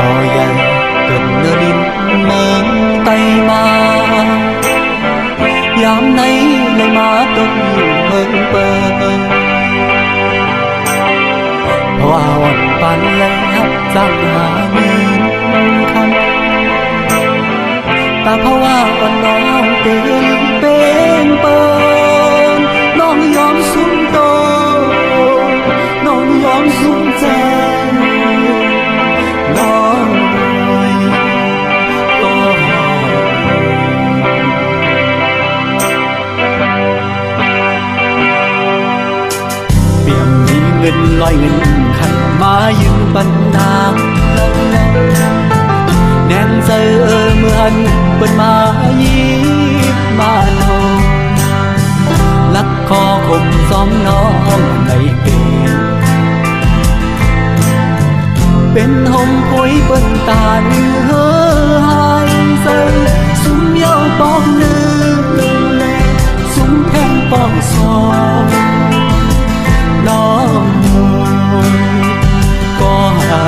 cò dần gần nơ đinh mơ tay mà dám nay lại má tôi mơ bơ hoa hoàn pan lấy hấp răng hà miên khăn taเพราะว่าอ่อนน้องเตือนเป็นเปินน้องยอมสุ่มโตน้องยอมสุ่มใจน้องก็เปี่ยมมีเงินลอยเงินขันมายืมปันนางแน่นใจเมื่อหันเปิดมายิบมาโนลักคอคมซ้อมน้องในเกณฑ์เป็นหมผุยเปิ้นตาเนื้อหายใจซุ้มเย้าปองเนื้อซุ้มแทงปองซองน้องก็หา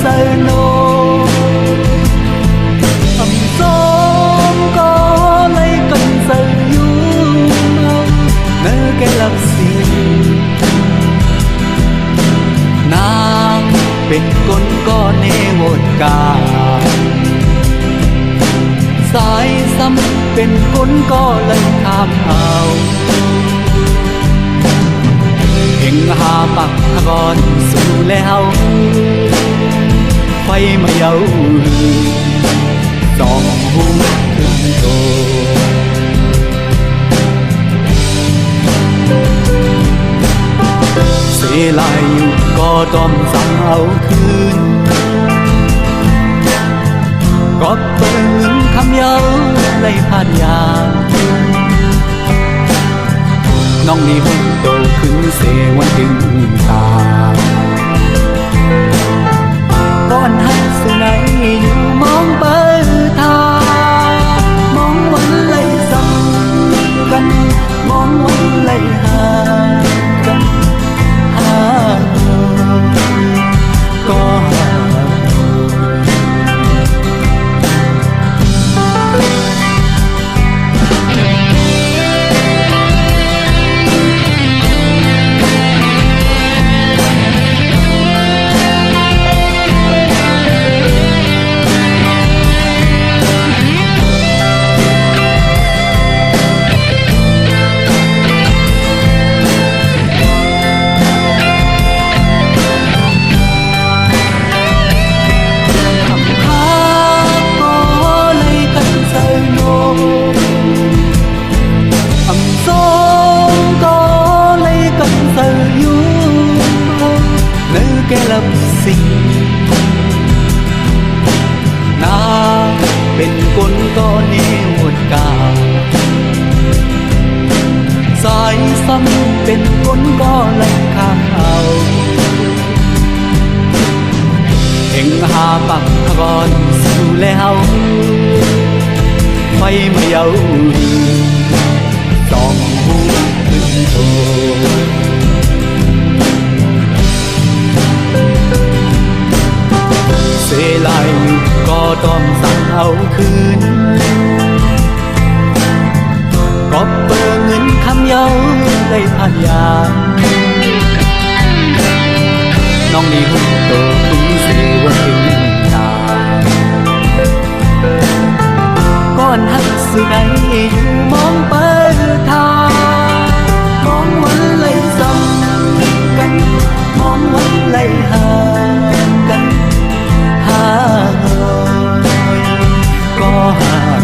sơ nô ẩm xóm có lấy cần sơ dung nơi cái lập xin nàngเป็นคนก็เนวดกาสายซ้ำเป็นคนก็เลยข้ามเอาเอ็งหาปักก่อนสู่แล้วไฟมาเย้าสองหูขึ้นโตเสียลายอยู่ก็ต้องสั่งเอาคืนก็เปิดคำเย้าเลยผ่านยาน้องนี่หุ่นโตขึ้นเสวันถึงตาก่อนหักสุนัยอยู่มองเปิดทามองวันไหลซ้ำกันมองวันไหลห่างกันห่างก็ห่างcái lập sinhนาเป็นคนก็เนวดกาสายซ้ำเป็นคนก็ไหลข้ามเอาเอ็งหาปักก่อนสู่แล้วไฟมาเย้าสองหูขึ้นโตเสียลายอยู่ก็ต้องสั่งเอาคืนก็เปิดเงินคำเย้าได้ผ่านยามน้องนี่หุ่นโตขึ้นเสวันถึงตาก่อนหักสุนัยอยู่มองเปิดทามองวันไหลซ้ำกันมองวันไหลห่างกันห่างก็ห่าง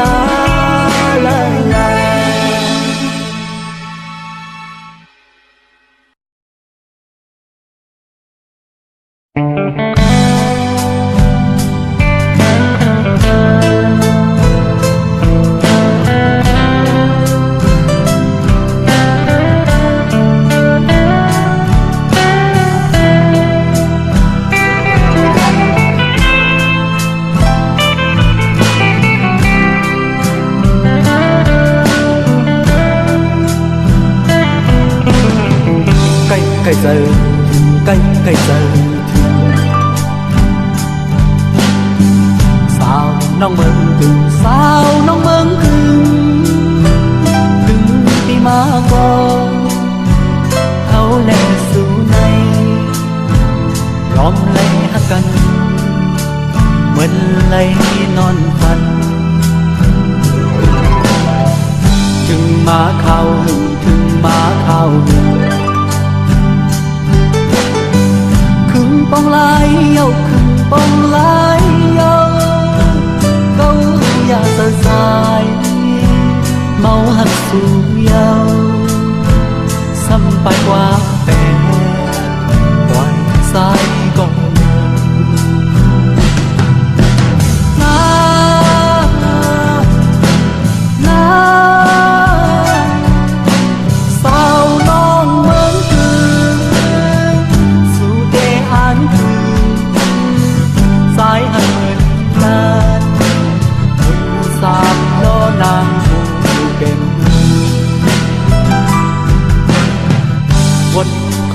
ลาลาลาcây giờ cây giờ sao nong mừng từng sao nong mừng cưng đi má con thâu lệ su này gom lấy hát cân mình lấy non phần chừng má khao hừng chừng má khao hừng bóng lái yêu khừng bóng lái yêu câu ya sơ sai mau hắt su yêu sampai qua về ngoài sai con nàng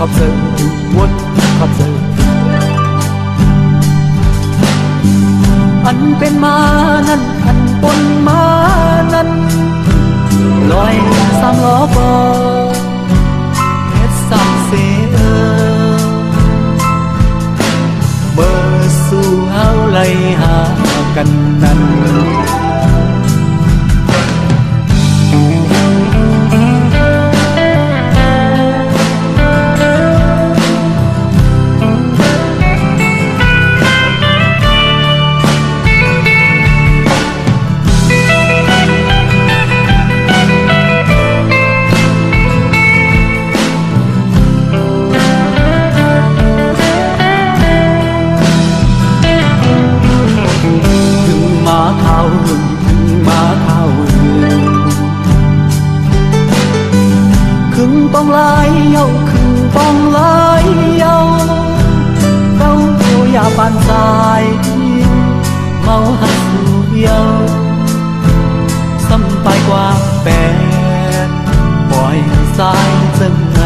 อบเสิร์ถึงวนขอบเสิร์อันเป็นมานั้นอันปนมานั้นลอยสามล้อบอเฮ็ดสักเสียเบอร์สู่เฮาไล่หากันนั้นป้องลายเย้าคือป้องลายเย้าเก้าโอยาปานสายเมาหักสู่เย้าซ้ำไปกว่าแปดปล่อยสายจังไง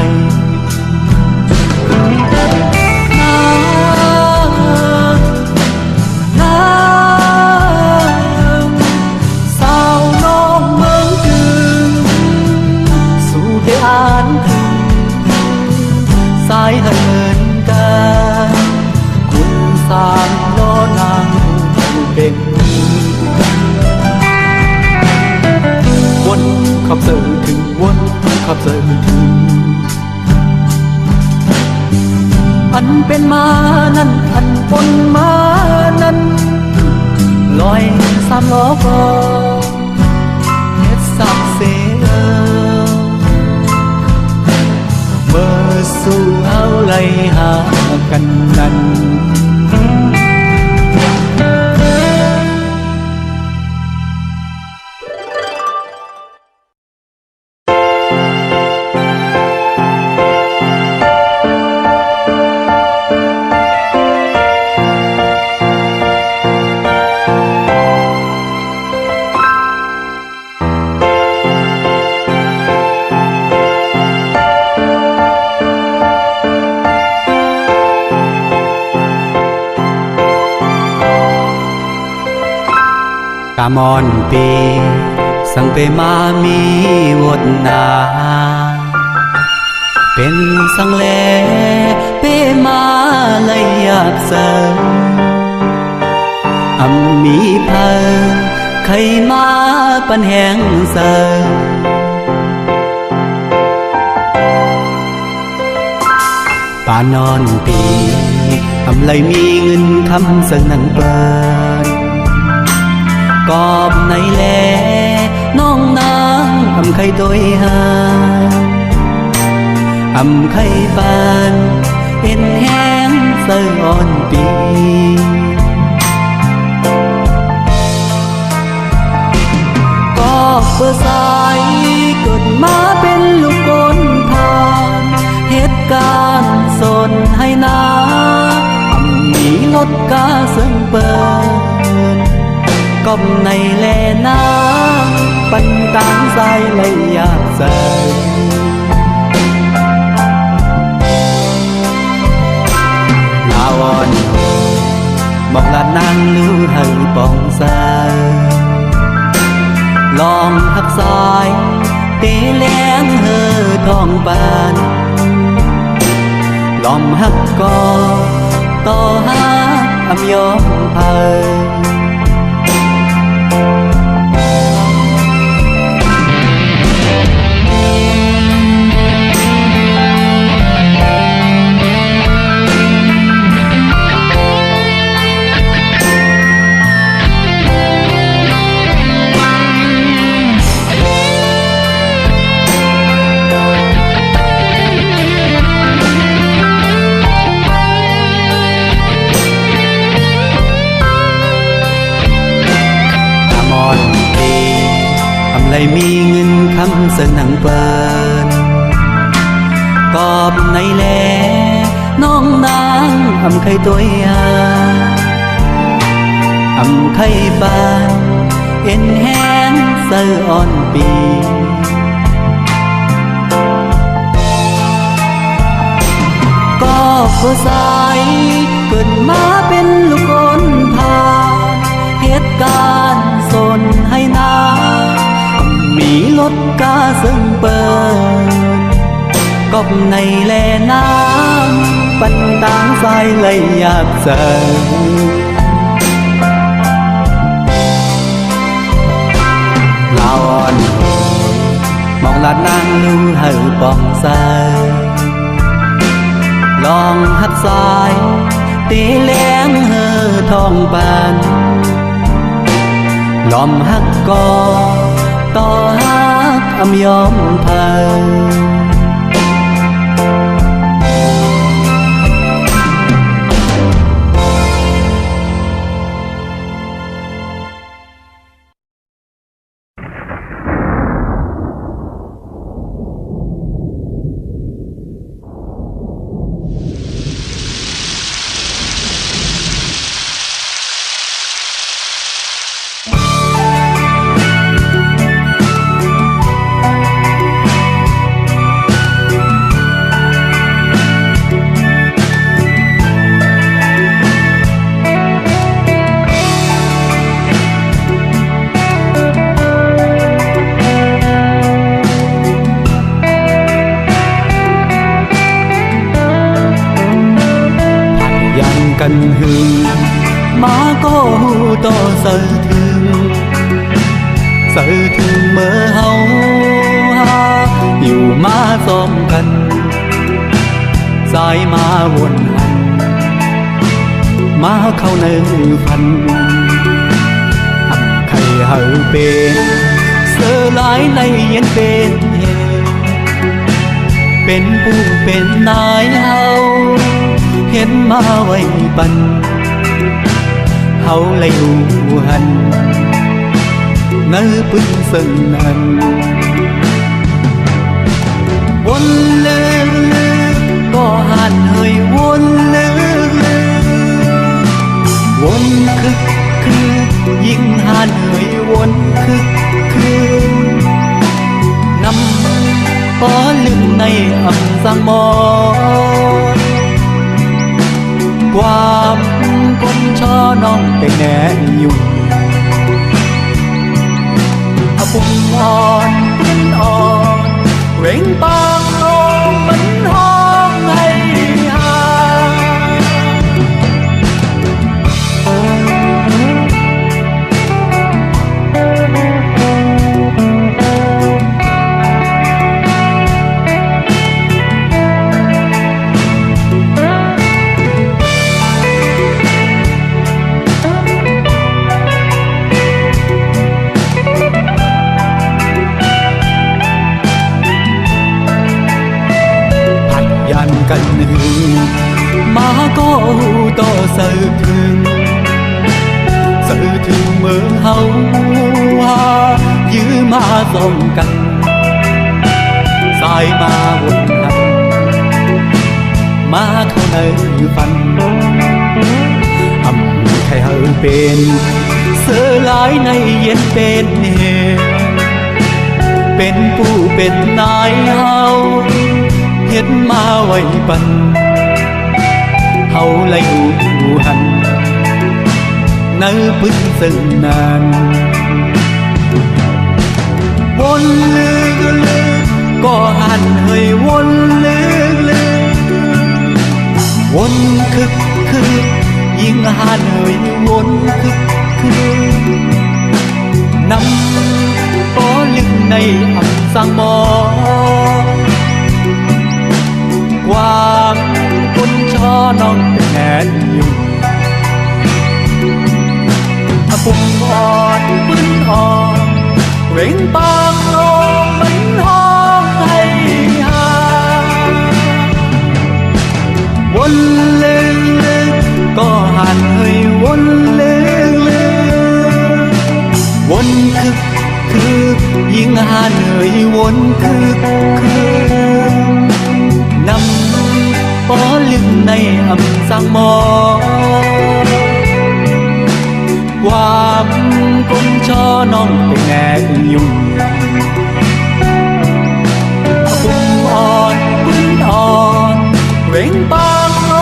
สาวน้องเมืองถึงสู่ได้อ่านสายเหินกันคุณสามล้อนางผู้เบ่งวนขับเสิร์ถึงวนขับเสิร์ถึงอันเป็นมานั้นอันปนมานั้นลอยสามล้อก็เฮ็ดสักเสียเมื่อสู่เฮาไล่หากันนั้นกามอนปีสังเปมามีวดนาเป็นสังเลเปมาเลยอยากเสริมอำมีเพอใครมาปันแหงเสริมป่านอนปีอำเลยมีเงินคำเสนังเปิดกอบในแลน้องนางอำไข่โดยหาอำไข่ปานเอ็นแห้งเสื่ออ่อนปีกอบเพื่อสายเกิดมาเป็นลูกคนพานเหตุการณ์สนให้นาอำมีรถกาเสื่อเปิดก้มในแลน้ำปันตางสายเลยอยากใส่ลาวอนบอกลานางลือให้ปองสายลองหักสายตีแหลงเฮอทองปานลอมหักก็ต่อหาอำยอมเพยเลยมีเงินคำเสนังเปินกอบในแลน้องนางอำไข่ตัวยาอำไข่บานเอ็นแห้งเสื่ออ่อนปี อบครัวสายเกิดมาเป็นลูกคนพาเหตุการณ์สนให้นามีรถกาซึ่งเปิดกบในแลน้ำปันต่างสายเลยอยากเจอลาอ่อนมองลาดนางลูเหือปองใสลองหัดสายตีแรงเหือทองปานลอมหักกอต่อหักอำยอมเผากันหึงมาก็หูต่อเสือถึงเมื่อเฮาหาอยู่มาซ้อมกันสายมาวนหันมาเข้าในพันอับไข่เฮาเป็นเสือหลายในเย็นเป็นผู้เป็นนายเฮาเห็นมาไว้ปันเฮาเลยอยู่หันเนื้อพึ่งซึ่งนั้นวนเลือกก็หันเฮยวนเลือกวนคือยิ่งหันเฮยวนคือนำป้อลืมในอับสังมอความคนช่อน้องไปแน่อยู่อาปุ่มอ่อนเร่งปางลงมันห้องให้หากันหนึ่งมาก็ต่อเสือถึงเมื่อเฮายื้อมาส่งกันสายมาวนหันมาเข้าในฝันอำไข่เฮาเป็นเสือหลายในเย็นเป็นเหตุเป็นผู้เป็นนายเฮาเห็นมาไว้ปันเฮาเลยอยู่หันเนื้อพึ่งซึ่งนานวนลึกก็หันเฮยวนลึกวนคือยิ่งหันเฮยวนนำป้อลึกในอับสังมอความคนช่อน้องเป็นแน่อยู่อาปุ่มอ่อนปืนอ่อนเร่งปากลงมันห้องให้หาวนลึกก็หันเฮยวนลึกวนคือยิ่งหันเฮยวนคือนำป้อลึกในอับสังมอความคนช่อน้องไปแน่ยุ่งปุ่มอ่อนเร่งปากล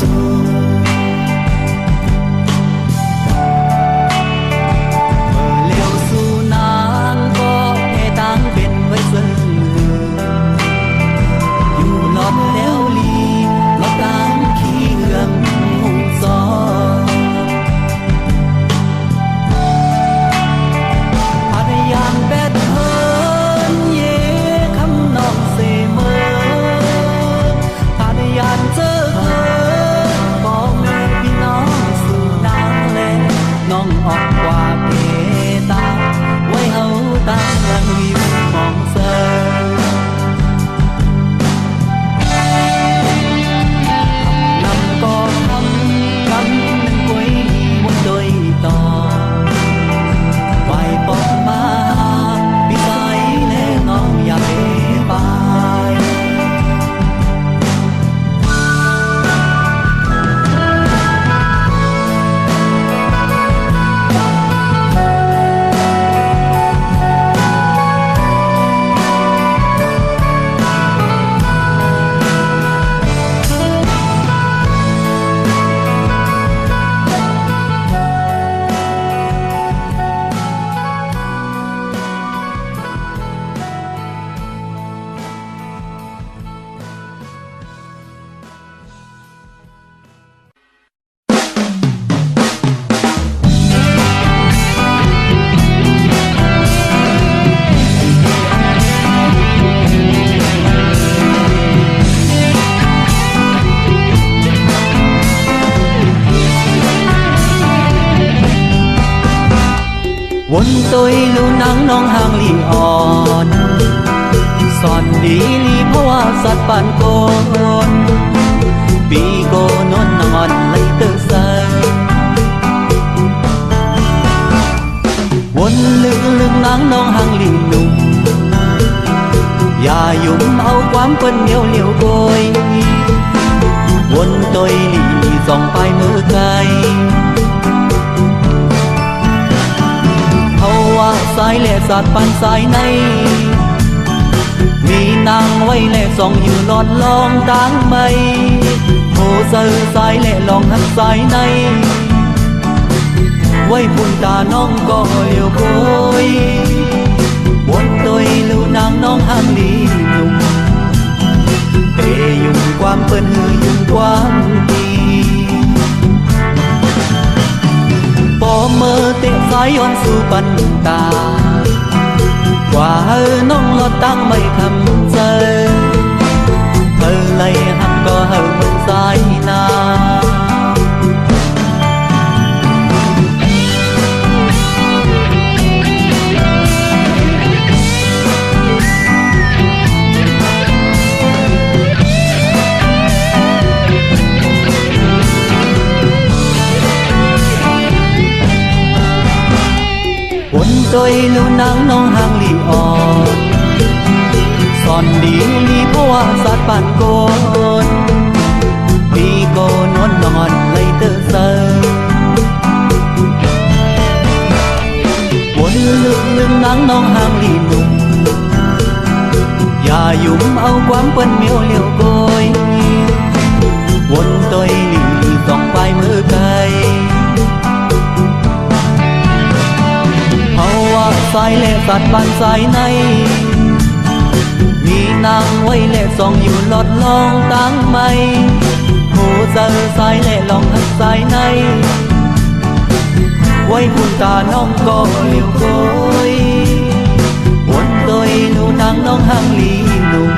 เลี้ยวสู่นางก็ให้ต่างเป็นไว้เสมออยู่หลอดแล้วลีมาตามขี้เอื้อมหูซอพยายามแบดเฮินเย่คำนองเสมอพยายามเจอบอกแม่พี่น้องสู่นางแลน้องออกกว่าเพตาไว้เฮาตายังวิวมองเสยนำก็ทำกำกวยมนต์โดยต่อไหวปอกมาพี่สายแน่น้องอย่าเปไปวนตัวลูนังน้องห่างลีอ่อนสอนดีลีเพราะว่าสัตว์ปานโกนปีโกนนนอนไหลเตอใสวนลึกนางน้องห่างลีหนุ่มอย่ายุ่มเอาความเปิ้นเหนียวโกยวนตัวลีส่องไปมือไกลเขาว่าสายแหล่สัตว์ปันสายในมีนางไว้แหล่ส่องอยู่นอนลองตั้งใบโหเซอสายแหล่ลองหักสายในไว้ปุ่นตาน้องก็เลี้ยวโกยวนตัวลูนางน้องห่างลีหนุ่มเปยุ่งความเปิ้นหือยุ่งความดีปอเมื่อเตะสายย้อนสู่ปันตากว่าเฮอน้องลอดตั้งไม่คำเจอเธอไล่หักก็เฮอเหมือนสายนา โดยลูนางน้องห่างลีอ่อนสอนดีลีเพราะว่าสัตว์ปานโกนปีโกนวนนอนไหลเตอเซอวนลึกนางน้องห่างลีหนุ่มอย่ายุ่มเอาความเปิ้นเมียวเลี้ยวโกยวนโดยลีส่องไปมือไกลสายเล่สัตว์ปานสายในมีนางไว้เล่ส่องอยู่หลอดลองตั้งไม่หูเจอสายเล่ลองหักสายในไว้คุณตาน้องก็เลี้ยวโกยวนโดยลูนางน้องห่างลีหนุ่ม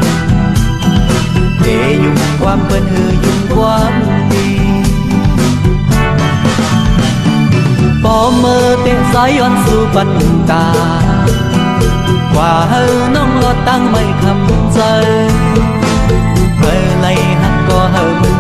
เดยุ่งความเปิ้นหือยุ่งความดีปอเมื่อเตะสายย้อนสู่ปันตากว่าเฮอน้องลอดตั้งไม่คำเจอเธอไล่หักก็เฮอมือ